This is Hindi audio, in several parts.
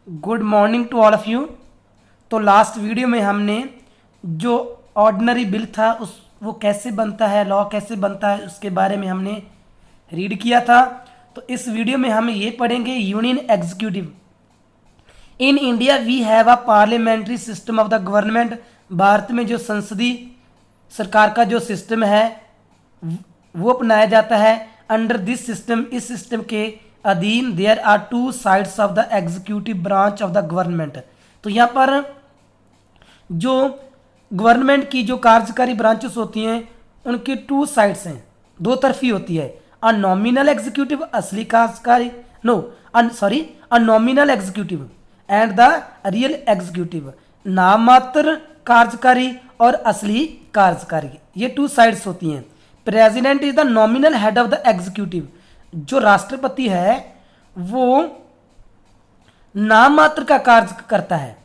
Good morning to all of you. तो लास्ट वीडियो में हमने जो ऑर्डिनरी बिल था उस वो कैसे बनता है, लॉ कैसे बनता है, उसके बारे में हमने रीड किया था। तो इस वीडियो में हम ये पढ़ेंगे union executive. In India we have a parliamentary system of the government. भारत में जो संसदीय सरकार का जो सिस्टम है वो अपनाया जाता है। अंडर दिस सिस्टम, इस सिस्टम के अधीन there are two sides of the executive branch of the government. तो यहाँ पर जो गवर्नमेंट की जो कार्यकारी ब्रांचेस होती हैं उनकी टू साइड्स हैं, दो तरफी होती है। अ नॉमिनल एग्जीक्यूटिव, असली कार्यकारी, a nominal executive and the real executive, नाममात्र कार्यकारी और असली कार्यकारी, ये टू साइड्स होती हैं। President is the nominal head of the executive. जो राष्ट्रपति है वो नाम मात्र का कार्य करता है।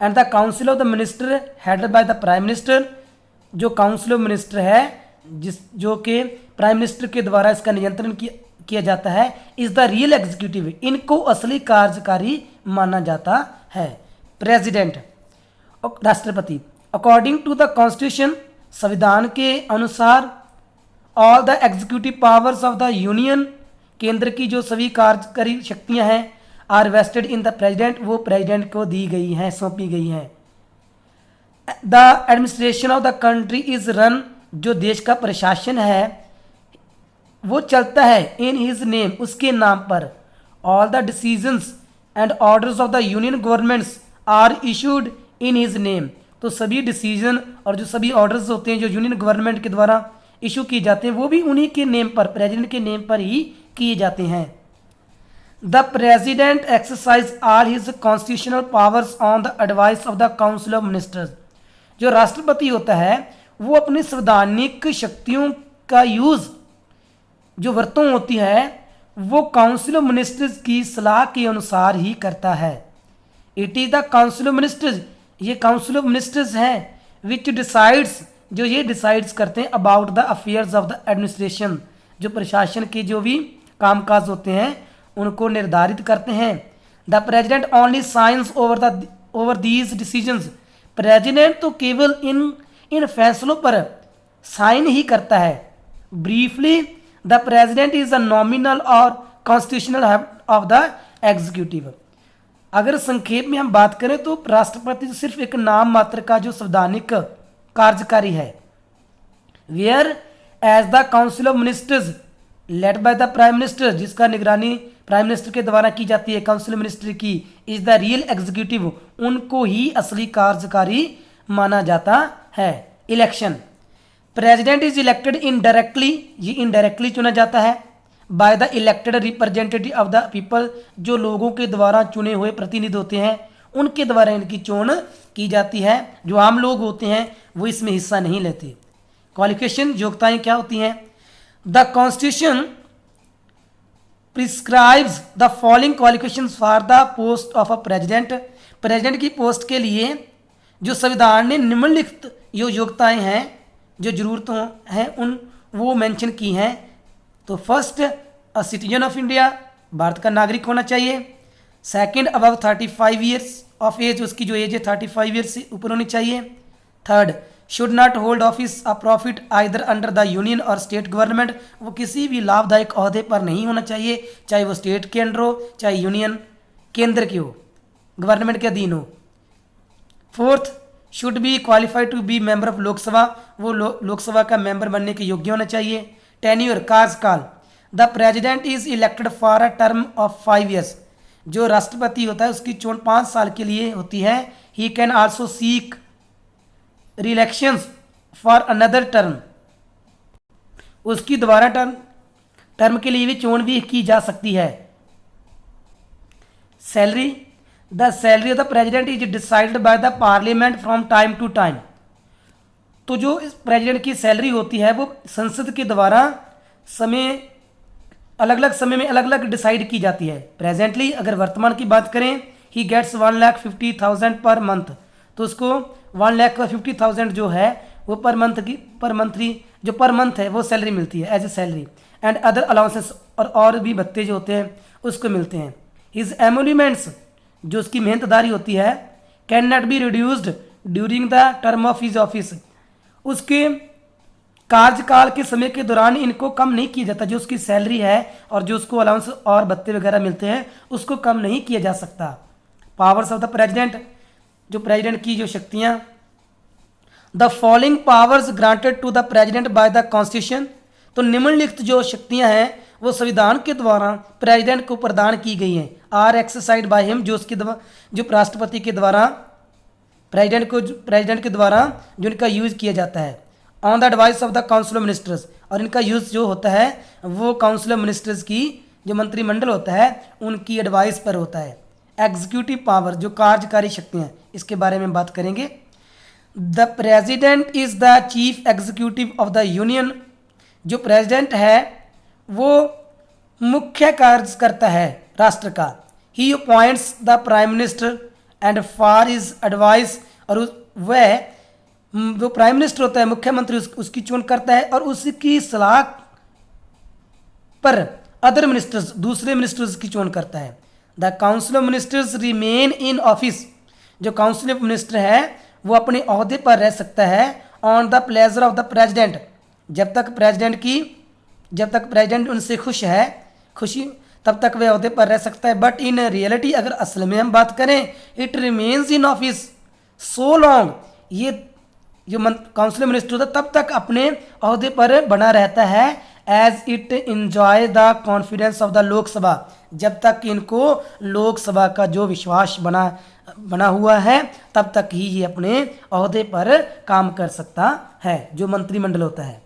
And the council of the minister headed by the prime minister. जो काउंसिल ऑफ मिनिस्टर है जो कि प्राइम मिनिस्टर के द्वारा इसका नियंत्रण किया जाता है, इज द रियल एग्जीक्यूटिव। इनको असली कार्यकारी माना जाता है। प्रेसिडेंट, राष्ट्रपति, अकॉर्डिंग टू द कॉन्स्टिट्यूशन, संविधान के अनुसार, all the executive powers of the union, केंद्र की जो सभी कार्यकारी शक्तियां हैं, are vested in the president, वो प्रेसिडेंट को दी गई हैं, सौंपी गई हैं। The administration of the country is run, जो देश का प्रशासन है वो चलता है इन हिज नेम, उसके नाम पर। All the decisions and orders of the union governments are issued in his name. तो सभी डिसीजन और जो सभी ऑर्डर्स होते हैं जो यूनियन गवर्नमेंट के द्वारा इशू किए जाते हैं वो भी उन्हीं के नेम पर, प्रेसिडेंट के नेम पर ही किए जाते हैं। The president exercise all his constitutional powers on the advice of the council of ministers. जो राष्ट्रपति होता है वो अपनी संवैधानिक शक्तियों का यूज, जो वर्तों होती है, वो काउंसिल ऑफ मिनिस्टर्स की सलाह के अनुसार ही करता है। It is the council of ministers, ये काउंसिल ऑफ मिनिस्टर्स हैं, विच डिसाइड्स, जो ये डिसाइड्स करते हैं about the affairs of the administration, जो प्रशासन के जो भी कामकाज होते हैं उनको निर्धारित करते हैं। The president only signs over these decisions. President तो केवल इन फैसलों पर साइन ही करता है। Briefly, the president is a nominal और constitutional head of the executive. अगर संक्षेप में हम बात करें तो राष्ट्रपति सिर्फ एक नाम मात्र का जो संवैधानिक कार्यकारी है। Whereas the council of ministers led by the prime minister, जिसका निगरानी प्राइम मिनिस्टर के द्वारा की जाती है, काउंसिल मिनिस्टर की, इज द रियल एग्जीक्यूटिव, उनको ही असली कार्यकारी माना जाता है। Election, president is elected indirectly, ये इनडायरेक्टली चुना जाता है। By the elected representative of the people, जो लोगों के द्वारा चुने हुए प्रतिनिधि होते हैं उनके द्वारा इनकी चोन की जाती है। जो आम लोग होते हैं वो इसमें हिस्सा नहीं लेते। क्वालिफिकेशन, योग्यताएं क्या होती हैं? The constitution prescribes the following qualifications for the post of a president. President की पोस्ट के लिए जो संविधान ने निम्नलिखित जो योग्यताएं हैं, जो जरूरतें हैं, उन वो मेंशन की हैं। तो first, a citizen of India, भारत का नागरिक होना चाहिए। Second, above 35 years of age, उसकी जो एज है 35 ईयर्स से ऊपर होनी चाहिए। Third, should not hold office of profit either under the union और स्टेट गवर्नमेंट, वो किसी भी लाभदायक अहदे पर नहीं होना चाहिए, चाहे वो स्टेट के अंडर हो चाहे यूनियन केंद्र की हो, गवर्नमेंट के अधीन हो। Fourth, should be qualified to be member of Lok Sabha, वो लोकसभा का मेंबर बनने के योग्य होना चाहिए। टेन्योर, कार्यकाल, the president is elected for a term of 5 years, जो राष्ट्रपति होता है उसकी चोन 5 साल के लिए होती है। He can also seek re-elections for another term, उसकी दोबारा टर्म के लिए भी चोन भी की जा सकती है। Salary, the salary of the president is decided by the parliament from time to time. तो जो इस प्रेसिडेंट की सैलरी होती है वो संसद के द्वारा अलग अलग समय में अलग अलग डिसाइड की जाती है। प्रेजेंटली अगर वर्तमान की बात करें, ही गेट्स 1,50,000 पर मंथ, तो उसको 1,50,000 जो है वो पर मंथ है वो सैलरी मिलती है as a salary. And other allowances, और भी भत्ते जो होते हैं उसको मिलते हैं। हिज एमोल्यूमेंट्स, जो उसकी मेहनतदारी होती है, can not be reduced during the term of his office, उसके कार्यकाल के समय के दौरान इनको कम नहीं किया जाता। जो उसकी सैलरी है और जो उसको अलाउंस और भत्ते वगैरह मिलते हैं उसको कम नहीं किया जा सकता। पावर्स ऑफ द प्रेसिडेंट, जो प्रेसिडेंट की जो शक्तियाँ, the following powers granted to the president by the constitution, तो निम्नलिखित जो शक्तियाँ हैं वो संविधान के द्वारा प्रेसिडेंट को प्रदान की गई हैं। आर एक्सरसाइज बाय हिम, जो उसके जो राष्ट्रपति के द्वारा प्रेसिडेंट के द्वारा जो इनका यूज़ किया जाता है। On the advice of the council of ministers, और इनका यूज़ जो होता है वो काउंसिल ऑफ मिनिस्टर्स की जो मंत्रिमंडल होता है उनकी एडवाइस पर होता है। एग्जीक्यूटिव पावर, जो कार्यकारी शक्तियाँ, इसके बारे में बात करेंगे। The president is the chief executive of the union, जो प्रेसिडेंट है वो मुख्य कार्य करता है राष्ट्र का। He appoints the prime minister and for his advice, और वह जो प्राइम मिनिस्टर होता है, मुख्यमंत्री, उसकी चुन करता है और उसकी सलाह पर अदर मिनिस्टर्स, दूसरे मिनिस्टर्स की चुन करता है। The council of ministers remain in office, जो काउंसिल ऑफ मिनिस्टर है वो अपने ओहदे पर रह सकता है on the pleasure of the president, जब तक प्रेसिडेंट उनसे खुशी तब तक वह ओहदे पर रह सकता है। बट इन रियलिटी, अगर असल में हम बात करें, it remains in office so long, ये जो काउंसिल ऑफ मिनिस्टर होता है तब तक अपने ओहदे पर बना रहता है, as it enjoy the confidence of the Lok Sabha, जब तक इनको लोकसभा का जो विश्वास बना हुआ है तब तक ही ये अपने ओहदे पर काम कर सकता है, जो मंत्रिमंडल होता है।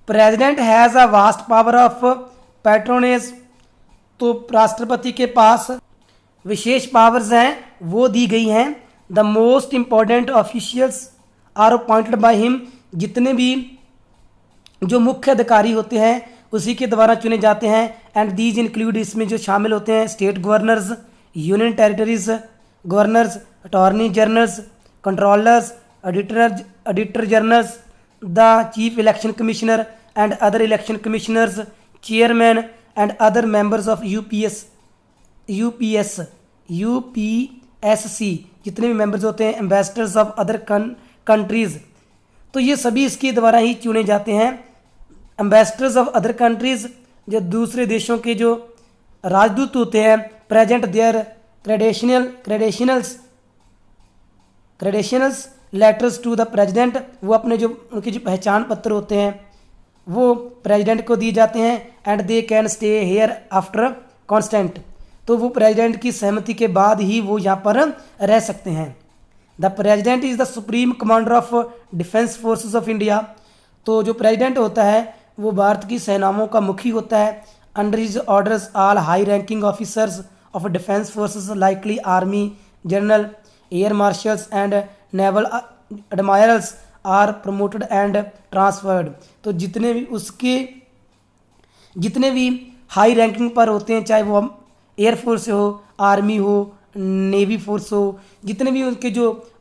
President has a vast power of patronage, तो राष्ट्रपति के पास विशेष पावर्स हैं वो दी गई हैं। The most important officials are appointed by him, जितने भी जो मुख्य अधिकारी होते हैं उसी के द्वारा चुने जाते हैं। एंड दीज इंक्लूड, इसमें जो शामिल होते हैं, state governors, union territories governors, attorney generals, controllers, auditor generals, the chief election commissioner and other election commissioners, chairman and other members of UPSC, जितने भी मेंबर्स होते हैं, एम्बेसडर्स ऑफ अदर कंट्रीज़, तो ये सभी इसके द्वारा ही चुने जाते हैं। एम्बेसडर्स ऑफ अदर कंट्रीज़, जो दूसरे देशों के जो राजदूत होते हैं, present their credentials letters to the president, वो अपने जो उनके जो पहचान पत्र होते हैं वो प्रेसिडेंट को दिए जाते हैं। And they can stay here after constant, तो वो प्रेसिडेंट की सहमति के बाद ही वो यहाँ पर रह सकते हैं। The president is the supreme commander of defence forces of India, तो जो प्रेसिडेंट होता है वो भारत की सेनाओं का मुखी होता है। Under his orders all high ranking officers of defence forces likely army general, air marshals and naval admirals are promoted and transferred, तो जितने भी हाई रैंकिंग पर होते हैं, चाहे वो एयरफोर्स हो, आर्मी हो, नेवी फोर्स हो, जितने भी उनके जो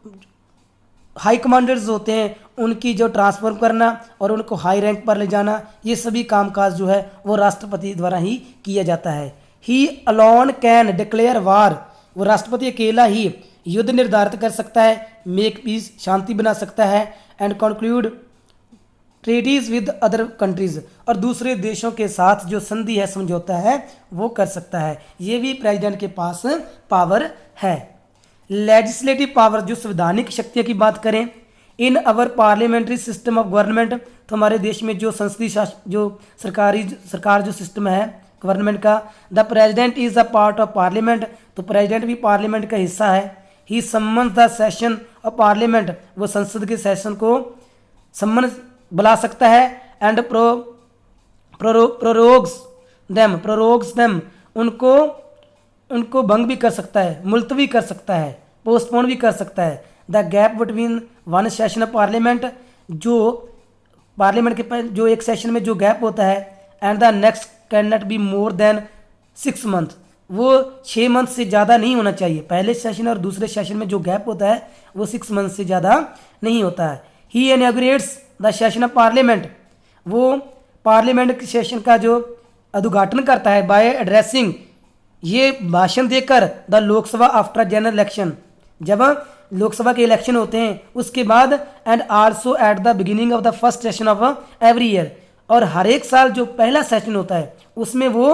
हाई कमांडर्स होते हैं उनकी जो ट्रांसफ़र करना और उनको हाई रैंक पर ले जाना, ये सभी कामकाज जो है वो राष्ट्रपति द्वारा ही किया जाता है। ही अलोन कैन डिक्लेयर वार, वो राष्ट्रपति अकेला ही युद्ध निर्धारित कर सकता है, मेक पीस, शांति बना सकता है, and conclude treaties with other countries, और दूसरे देशों के साथ जो संधि है, समझौता है, वो कर सकता है। ये भी प्रेसिडेंट के पास पावर है। लेजिस्लेटिव पावर, जो संवैधानिक शक्तियों की बात करें, इन अवर पार्लियामेंट्री सिस्टम ऑफ गवर्नमेंट, तो हमारे देश में जो संसदीय जो सरकार जो सिस्टम है गवर्नमेंट का, the president is a part of parliament, तो प्रेसिडेंट भी पार्लियामेंट का हिस्सा है। He summons the session of parliament, वो संसद के सेशन को सम्मन बुला सकता है। एंड प्रोरोग्स देम, उनको भंग भी कर सकता है, मुलतवी कर सकता है, पोस्टपोन भी कर सकता है। The gap between one session of parliament, जो पार्लियामेंट के जो एक सेशन में जो गैप होता है, and the next can not be more than 6 month, वो 6 मंथ से ज़्यादा नहीं होना चाहिए। पहले सेशन और दूसरे सेशन में जो गैप होता है वो 6 मंथ से ज़्यादा नहीं होता है। He inaugurates the session of parliament, वो पार्लियामेंट के सेशन का जो उद्घाटन करता है बाय एड्रेसिंग ये भाषण देकर the Lok Sabha after general election, जब लोकसभा के इलेक्शन होते हैं उसके बाद, and also at the beginning of the first session of every year, और हर एक साल जो पहला सेशन होता है उसमें वो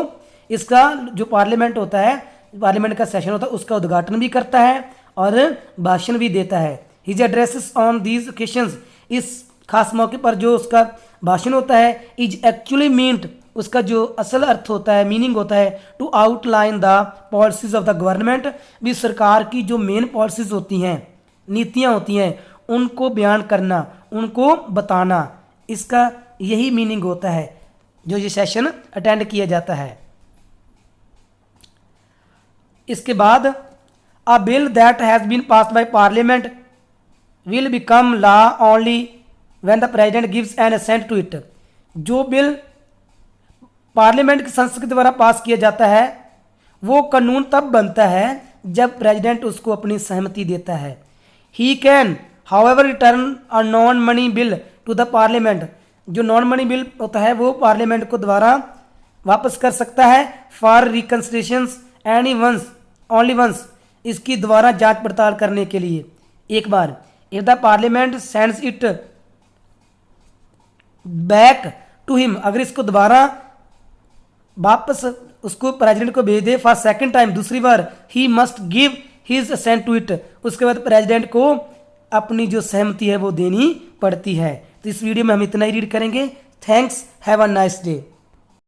इसका जो पार्लियामेंट होता है, पार्लियामेंट का सेशन होता है उसका उद्घाटन भी करता है और भाषण भी देता है। His addresses on these occasions, इस खास मौके पर जो उसका भाषण होता है, इज एक्चुअली मीन्ड, उसका जो असल अर्थ होता है, मीनिंग होता है, to outline the policies of the government, भी सरकार की जो मेन पॉलिसीज होती हैं, नीतियाँ होती हैं, उनको बयान करना, उनको बताना, इसका यही मीनिंग होता है जो ये सेशन अटेंड किया जाता है। इसके बाद a bill that has been passed by parliament will become law only when the president gives an assent to it, जो बिल पार्लियामेंट की संसद के द्वारा पास किया जाता है वो कानून तब बनता है जब प्रेसिडेंट उसको अपनी सहमति देता है। He can however return a non money bill to the parliament, जो नॉन मनी बिल होता है वो पार्लियामेंट को द्वारा वापस कर सकता है, for reconsideration any once, only once, इसकी द्वारा जांच पड़ताल करने के लिए एक बार। If the parliament sends it back to him, अगर इसको दोबारा वापस उसको प्रेसिडेंट को भेज दे फॉर सेकंड टाइम, दूसरी बार, he must give his assent to it, उसके बाद प्रेसिडेंट को अपनी जो सहमति है वो देनी पड़ती है। तो इस वीडियो में हम इतना ही रीड करेंगे। Thanks, have a nice day.